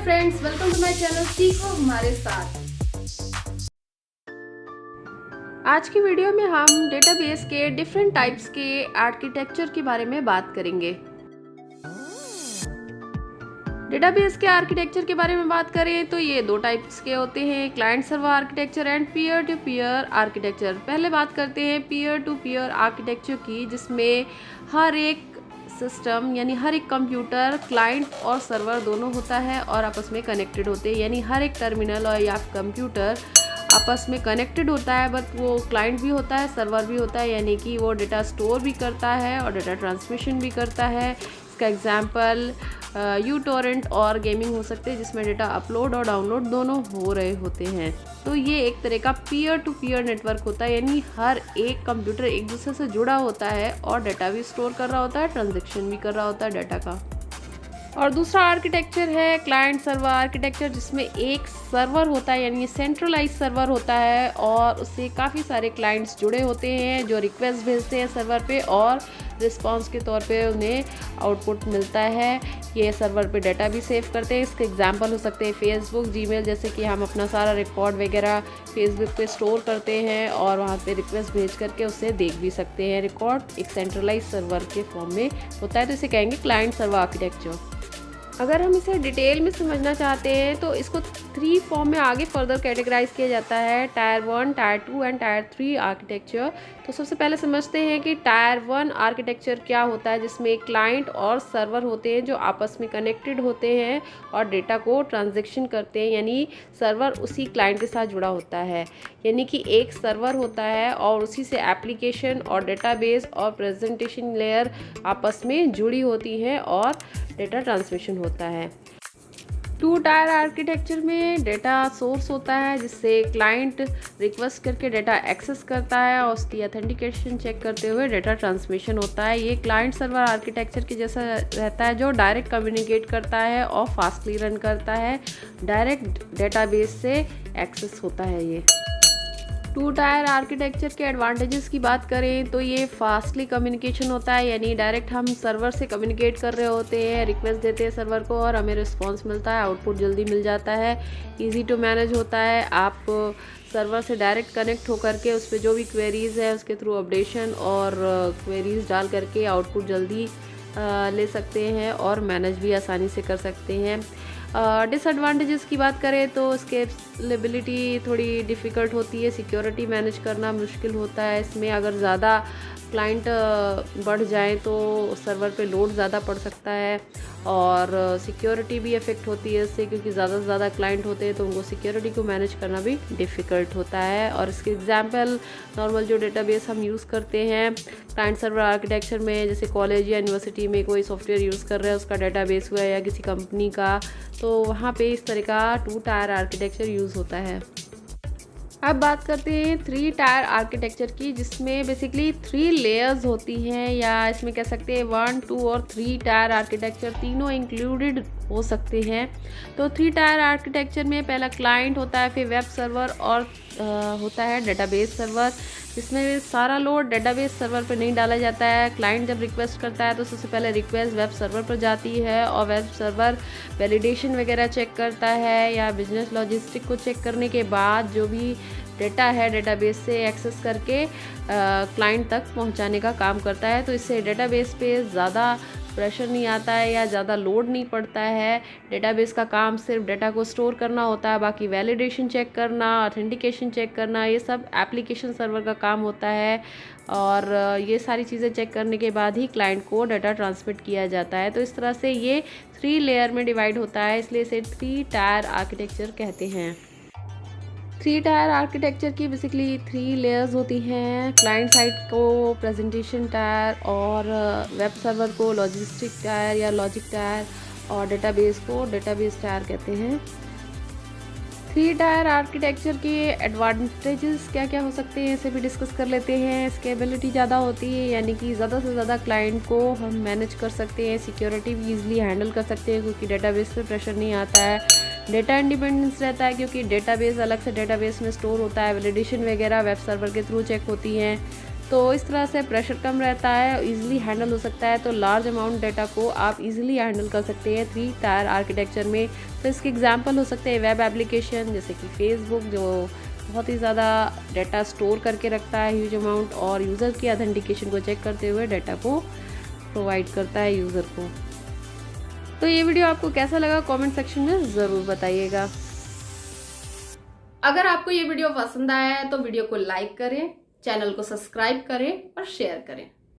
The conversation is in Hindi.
Friends, welcome to my channel सीखो हमारे साथ। आज की वीडियो में हम डेटाबेस के डिफरेंट टाइप्स के आर्किटेक्चर के बारे में बात करेंगे। डेटाबेस के आर्किटेक्चर के बारे में बात करें तो ये दो टाइप्स के होते हैं, client server architecture and peer to peer architecture. पहले बात करते हैं पीयर टू पीयर आर्किटेक्चर की, जिसमें हर एक सिस्टम यानी हर एक कंप्यूटर क्लाइंट और सर्वर दोनों होता है और आपस में कनेक्टेड होते हैं। यानी हर एक टर्मिनल और या कंप्यूटर आपस में कनेक्टेड होता है, बट वो क्लाइंट भी होता है, सर्वर भी होता है, यानी कि वो डेटा स्टोर भी करता है और डेटा ट्रांसमिशन भी करता है। इसका एग्जांपल यूटोरेंट और गेमिंग हो सकते हैं, जिसमें डेटा अपलोड और डाउनलोड दोनों हो रहे होते हैं। तो ये एक तरह का पीयर टू पीयर नेटवर्क होता है, यानी हर एक कंप्यूटर एक दूसरे से जुड़ा होता है और डेटा भी स्टोर कर रहा होता है, ट्रांजैक्शन भी कर रहा होता है डेटा का। और दूसरा आर्किटेक्चर है क्लाइंट सर्वर आर्किटेक्चर, जिसमें एक सर्वर होता है, यानी सेंट्रलाइज सर्वर होता है और उससे काफ़ी सारे क्लाइंट्स जुड़े होते हैं जो रिक्वेस्ट भेजते हैं सर्वर पे और रिस्पांस के तौर पे उन्हें आउटपुट मिलता है। ये सर्वर पे डेटा भी सेव करते हैं। इसके एग्जांपल हो सकते हैं फेसबुक, जीमेल, जैसे कि हम अपना सारा रिकॉर्ड वगैरह फेसबुक पे स्टोर करते हैं और वहाँ पे रिक्वेस्ट भेज करके उसे देख भी सकते हैं। रिकॉर्ड एक सेंट्रलाइज सर्वर के फॉर्म में होता है, तो इसे कहेंगे क्लाइंट सर्वर आर्किटेक्चर। अगर हम इसे डिटेल में समझना चाहते हैं तो इसको 3 फॉर्म में आगे फर्दर कैटेगराइज किया जाता है, tyre 1, tyre 2 and tyre 3 architecture. तो सबसे पहले समझते हैं कि टायर 1 आर्किटेक्चर क्या होता है, जिसमें क्लाइंट और सर्वर होते हैं जो आपस में कनेक्टेड होते हैं और डेटा को ट्रांजैक्शन करते हैं, यानी सर्वर उसी क्लाइंट के साथ जुड़ा होता है। यानी कि एक सर्वर होता है और उसी से एप्लीकेशन और डेटाबेस और प्रेजेंटेशन लेयर आपस में जुड़ी होती हैं और डेटा ट्रांसमिशन होता है। 2 टायर आर्किटेक्चर में डेटा सोर्स होता है, जिससे क्लाइंट रिक्वेस्ट करके डेटा एक्सेस करता है और उसकी ऑथेंटिकेशन चेक करते हुए डेटा ट्रांसमिशन होता है। ये क्लाइंट सर्वर आर्किटेक्चर की जैसा रहता है, जो डायरेक्ट कम्युनिकेट करता है और फास्टली रन करता है, डायरेक्ट डेटाबेस से एक्सेस होता है। ये 2 टायर आर्किटेक्चर के एडवांटेजेस की बात करें तो ये फास्टली कम्युनिकेशन होता है, यानी डायरेक्ट हम सर्वर से कम्युनिकेट कर रहे होते हैं, रिक्वेस्ट देते हैं सर्वर को और हमें रिस्पांस मिलता है, आउटपुट जल्दी मिल जाता है। इजी टू मैनेज होता है, आप सर्वर से डायरेक्ट कनेक्ट होकर के उस पर जो भी क्वेरीज़ है उसके थ्रू अपडेशन और क्वेरीज़ डाल करके आउटपुट जल्दी ले सकते हैं और मैनेज भी आसानी से कर सकते हैं। डिसएडवांटेजेस की बात करें तो स्केलेबिलिटी थोड़ी डिफ़िकल्ट होती है, सिक्योरिटी मैनेज करना मुश्किल होता है इसमें। अगर ज़्यादा क्लाइंट बढ़ जाएं तो सर्वर पे लोड ज़्यादा पड़ सकता है और सिक्योरिटी भी अफेक्ट होती है इससे, क्योंकि ज़्यादा से ज़्यादा क्लाइंट होते हैं तो उनको सिक्योरिटी को मैनेज करना भी डिफ़िकल्ट होता है। और इसके एग्जांपल नॉर्मल जो डेटाबेस हम यूज़ करते हैं क्लाइंट सर्वर आर्किटेक्चर में, जैसे कॉलेज या यूनिवर्सिटी में कोई सॉफ्टवेयर यूज़ कर रहा है, उसका डेटाबेस हुआ या किसी कंपनी का, तो वहाँ पे इस तरह का 2 टायर आर्किटेक्चर यूज़ होता है। अब बात करते हैं 3 टायर आर्किटेक्चर की, जिसमें बेसिकली 3 लेयर्स होती हैं, या इसमें कह सकते हैं 1, 2 और 3 टायर आर्किटेक्चर तीनों इंक्लूडेड हो सकते हैं। तो 3 टायर आर्किटेक्चर में पहला क्लाइंट होता है, फिर वेब सर्वर और होता है डेटाबेस सर्वर, जिसमें सारा लोड डेटाबेस सर्वर पर नहीं डाला जाता है। क्लाइंट जब रिक्वेस्ट करता है तो सबसे पहले रिक्वेस्ट वेब सर्वर पर जाती है और वेब सर्वर वैलिडेशन वगैरह चेक करता है या बिजनेस लॉजिस्टिक को चेक करने के बाद जो भी डेटा है डेटाबेस से एक्सेस करके क्लाइंट तक पहुंचाने का काम करता है। तो इससे डेटाबेस पे ज़्यादा प्रेशर नहीं आता है या ज़्यादा लोड नहीं पड़ता है। डेटाबेस का काम सिर्फ डेटा को स्टोर करना होता है, बाकी वैलिडेशन चेक करना, ऑथेंटिकेशन चेक करना, ये सब एप्लीकेशन सर्वर का काम होता है। और ये सारी चीज़ें चेक करने के बाद ही क्लाइंट को डाटा ट्रांसमिट किया जाता है। तो इस तरह से ये 3 लेयर में डिवाइड होता है, इसलिए इसे 3 टायर आर्किटेक्चर कहते हैं। 3 टायर आर्किटेक्चर की बेसिकली 3 लेयर्स होती हैं, क्लाइंट साइड को प्रेजेंटेशन टायर और वेब सर्वर को लॉजिस्टिक टायर या लॉजिक टायर और डेटाबेस को डेटाबेस टायर कहते हैं। 3 टायर आर्किटेक्चर के एडवांटेजेस क्या क्या हो सकते हैं इसे भी डिस्कस कर लेते हैं। स्केलेबिलिटी ज़्यादा होती है, यानी कि ज़्यादा से ज़्यादा क्लाइंट को हम मैनेज कर सकते हैं, सिक्योरिटी भी ईजिली हैंडल कर सकते हैं क्योंकि डेटाबेस पे प्रेशर नहीं आता है। डेटा इंडिपेंडेंस रहता है क्योंकि डेटाबेस अलग से डेटाबेस में स्टोर होता है, वैलिडेशन वगैरह वेब सर्वर के थ्रू चेक होती हैं। तो इस तरह से प्रेशर कम रहता है, इजीली हैंडल हो सकता है। तो लार्ज अमाउंट डाटा को आप इजीली हैंडल कर सकते हैं 3 टायर आर्किटेक्चर में। तो इसके एग्जांपल हो सकते हैं वेब एप्लीकेशन जैसे कि फेसबुक, जो बहुत ही ज़्यादा डाटा स्टोर करके रखता है ह्यूज अमाउंट, और यूज़र की ऑथेंटिकेशन को चेक करते हुए डाटा को प्रोवाइड करता है यूज़र को। तो ये वीडियो आपको कैसा लगा कमेंट सेक्शन में ज़रूर बताइएगा। अगर आपको ये वीडियो पसंद आया है तो वीडियो को लाइक करें, चैनल को सब्सक्राइब करें और शेयर करें।